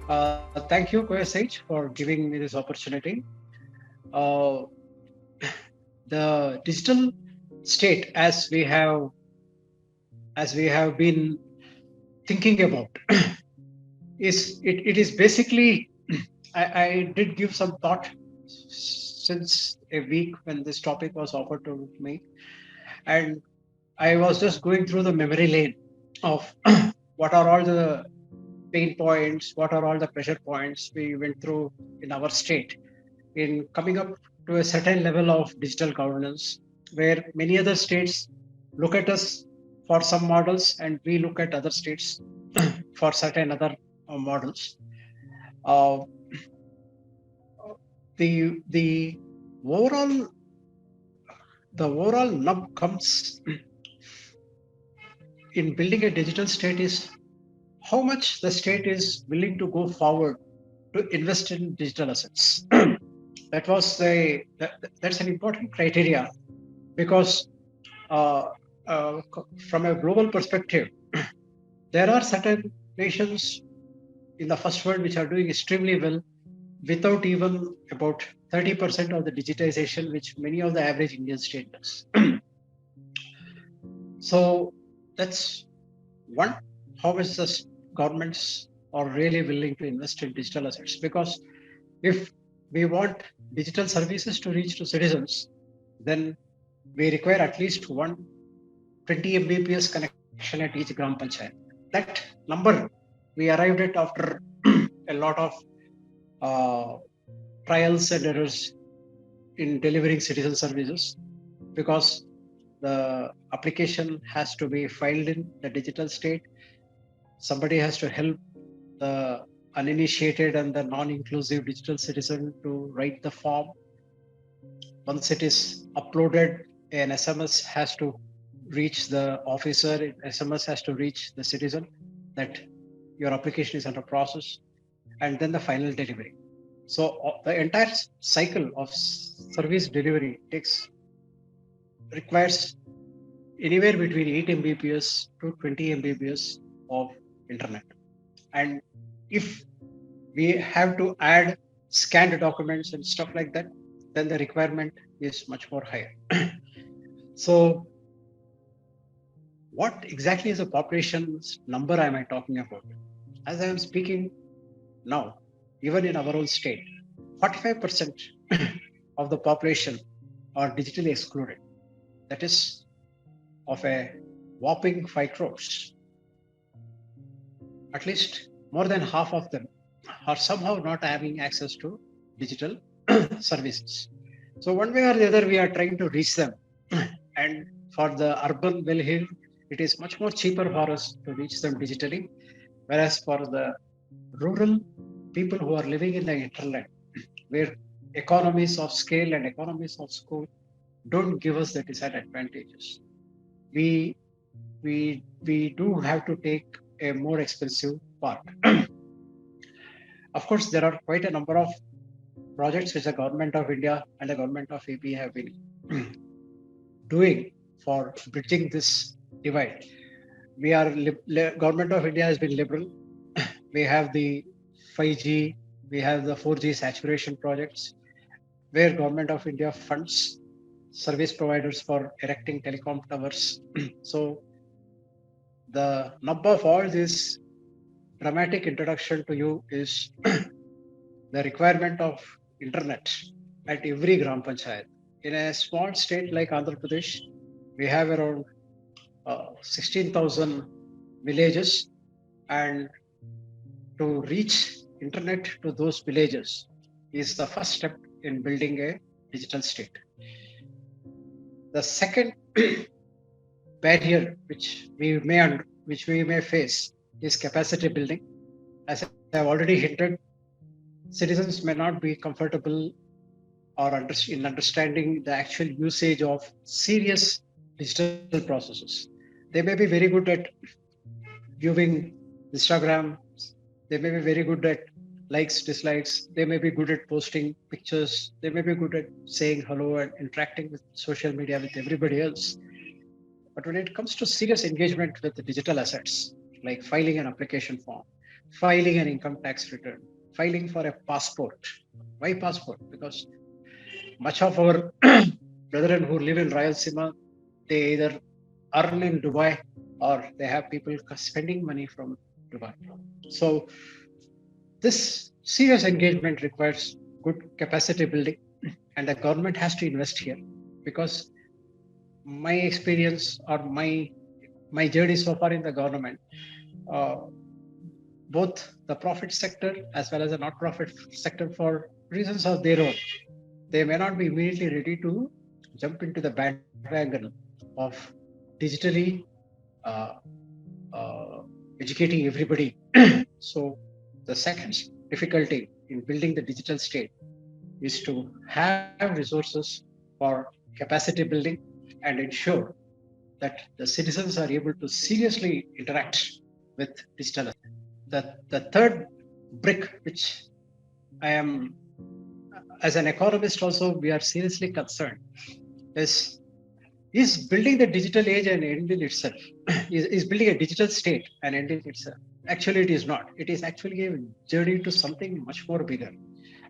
Thank you, Koyasage, for giving me this opportunity. Uh, the digital state, as we have been thinking about, it is basically. I did give some thought since a week when this topic was offered to me, and I was just going through the memory lane of what are all the pain points, what are all the pressure points we went through in our state in coming up to a certain level of digital governance, where many other states look at us for some models and we look at other states for certain other models. Uh, the overall the overall nub comes in building a digital state is how much the state is willing to go forward to invest in digital assets. That's an important criteria because uh, from a global perspective, there are certain nations in the first world which are doing extremely well without even about 30% of the digitization which many of the average Indian state does. So that's one, how much the governments are really willing to invest in digital assets. Because if we want digital services to reach to citizens, then we require at least one 20 Mbps connection at each Gram Panchayat. That number we arrived at after a lot of uh, trials and errors in delivering citizen services, because the application has to be filed in the digital state. Somebody has to help the uninitiated and the non-inclusive digital citizen to write the form. Once it is uploaded, an SMS has to reach the officer, an SMS has to reach the citizen that your application is under process, and then the final delivery. So the entire cycle of service delivery requires anywhere between 8 Mbps to 20 Mbps of internet. And if we have to add scanned documents and stuff like that, then the requirement is much more higher. So what exactly is the population's number am I talking about? As I am speaking now, even in our own state, 45% of the population are digitally excluded. That is of a whopping 5 crores. At least more than half of them are somehow not having access to digital services. So one way or the other, we are trying to reach them. And for the urban well-heeled, it is much more cheaper for us to reach them digitally. Whereas for the rural people who are living in the hinterland, where economies of scale and economies of scope don't give us the desired advantages, we we do have to take a more expensive path. Of course, there are quite a number of projects which the government of India and the government of AP have been doing for bridging this divide. Government of India has been liberal. We have the 5G, we have the 4G saturation projects, where government of India funds service providers for erecting telecom towers. So the nub of all this dramatic introduction to you is the requirement of internet at every Gram Panchayat. In a small state like Andhra Pradesh, we have around 16,000 villages, and to reach internet to those villages is the first step in building a digital state. The second barrier which we may face is capacity building. As I have already hinted, citizens may not be comfortable in understanding the actual usage of serious digital processes. They may be very good at viewing Instagram. They may be very good at likes, dislikes. They may be good at posting pictures. They may be good at saying hello and interacting with social media with everybody else. But when it comes to serious engagement with the digital assets, like filing an application form, filing an income tax return, filing for a passport. Why passport? Because much of our brethren who live in Rayalaseema, they either earn in Dubai or they have people spending money from Dubai. So this serious engagement requires good capacity building, and the government has to invest here, because my experience or my journey so far in the government, uh, both the profit sector as well as the not-profit sector, for reasons of their own, they may not be immediately ready to jump into the bandwagon of digitally uh, uh, educating everybody. So the second difficulty in building the digital state is to have resources for capacity building and ensure that the citizens are able to seriously interact with digital. The third brick, which I am, as an economist also, we are seriously concerned, is building the digital age an end in itself. Is building a digital state an end in itself? Actually, it is not. It is actually a journey to something much more bigger.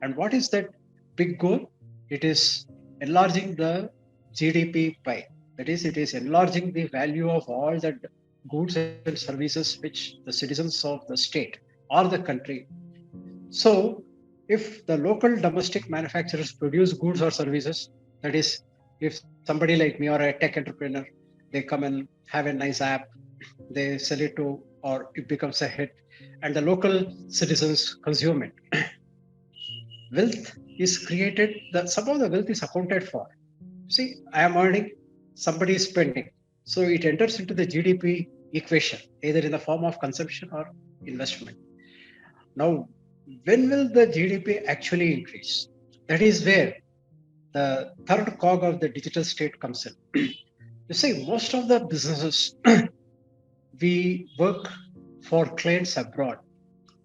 And what is that big goal? It is enlarging the GDP pie. That is, it is enlarging the value of all the goods and services which the citizens of the state or the country. So, if the local domestic manufacturers produce goods or services, that is, if somebody like me or a tech entrepreneur, they come and have a nice app, they sell it to, or it becomes a hit, and the local citizens consume it. Wealth is created, some of the wealth is accounted for. See, I am earning, somebody is spending. So it enters into the GDP equation, either in the form of consumption or investment. Now, when will the GDP actually increase? That is where the third cog of the digital state comes in. You see, most of the businesses, we work for clients abroad.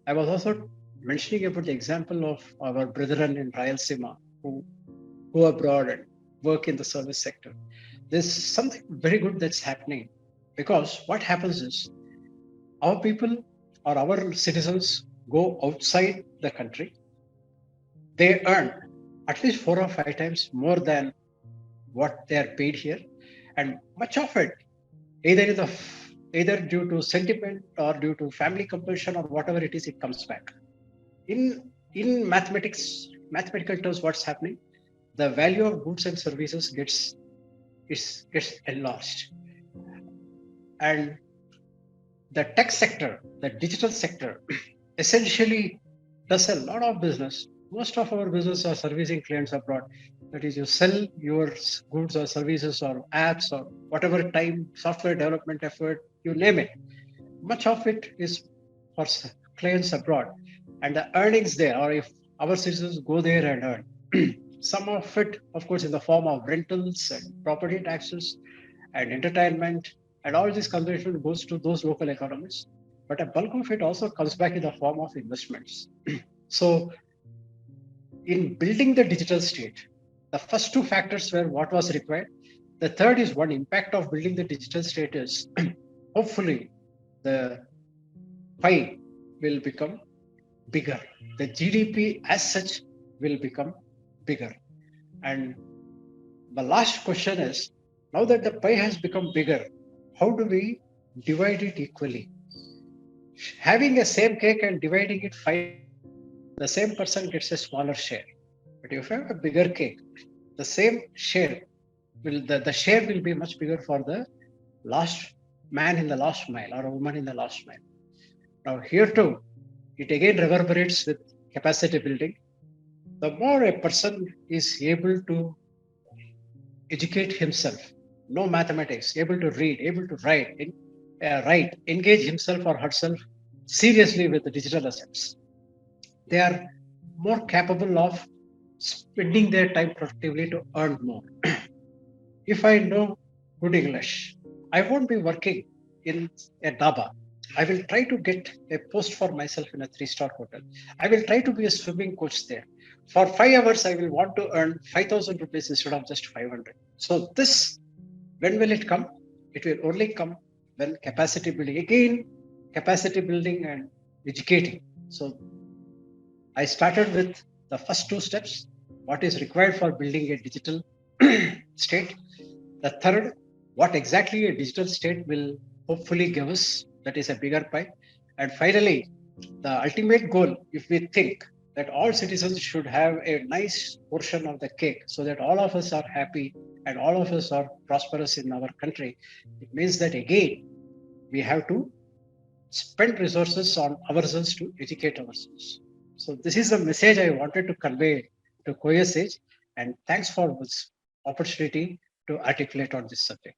I was also mentioning about the example of our brethren in Rayalaseema who go abroad and work in the service sector. There's something very good that's happening, because what happens is our people or our citizens go outside the country, they earn at least 4 or 5 times more than what they are paid here, and much of it either due to sentiment or due to family compulsion or whatever it is, it comes back. In mathematical terms, what's happening? The value of goods and services gets enlarged, and the tech sector, the digital sector, essentially does a lot of business. Most of our business are servicing clients abroad. That is, you sell your goods or services or apps or whatever time, software development effort, you name it. Much of it is for clients abroad. And the earnings there, or if our citizens go there and earn, some of it, of course, in the form of rentals and property taxes and entertainment, and all this consumption goes to those local economies. But a bulk of it also comes back in the form of investments. So, in building the digital state, the first two factors were what was required. The third is, one impact of building the digital state is hopefully the pie will become bigger. The GDP as such will become bigger. And the last question is, now that the pie has become bigger, how do we divide it equally? Having a same cake and dividing it 5, the same person gets a smaller share. But if you have a bigger cake, the same share the share will be much bigger for the last man in the last mile or a woman in the last mile. Now here too, it again reverberates with capacity building. The more a person is able to educate himself, know mathematics, able to read, able to write, engage himself or herself seriously with the digital assets, they are more capable of spending their time productively to earn more. If I know good English, I won't be working in a dhaba. I will try to get a post for myself in a 3-star hotel. I will try to be a swimming coach there. For 5 hours, I will want to earn 5,000 rupees instead of just 500. So this, when will it come? It will only come when capacity building. Again, capacity building and educating. So I started with the first two steps, what is required for building a digital state. The third, what exactly a digital state will hopefully give us, that is a bigger pie. And finally, the ultimate goal, if we think that all citizens should have a nice portion of the cake so that all of us are happy and all of us are prosperous in our country, it means that again, we have to spend resources on ourselves to educate ourselves. So this is the message I wanted to convey to Koya Sage, and thanks for this opportunity to articulate on this subject.